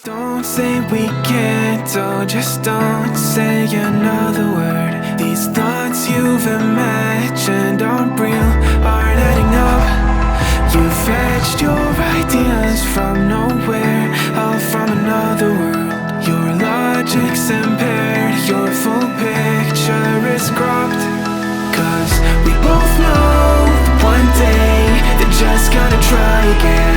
Don't say we can't, oh just don't say another word. These thoughts you've imagined aren't real, aren't adding up. You fetched your ideas from nowhere, all from another world. Your logic's impaired, your full picture is cropped. Cause we both know that one day they're just gonna try again.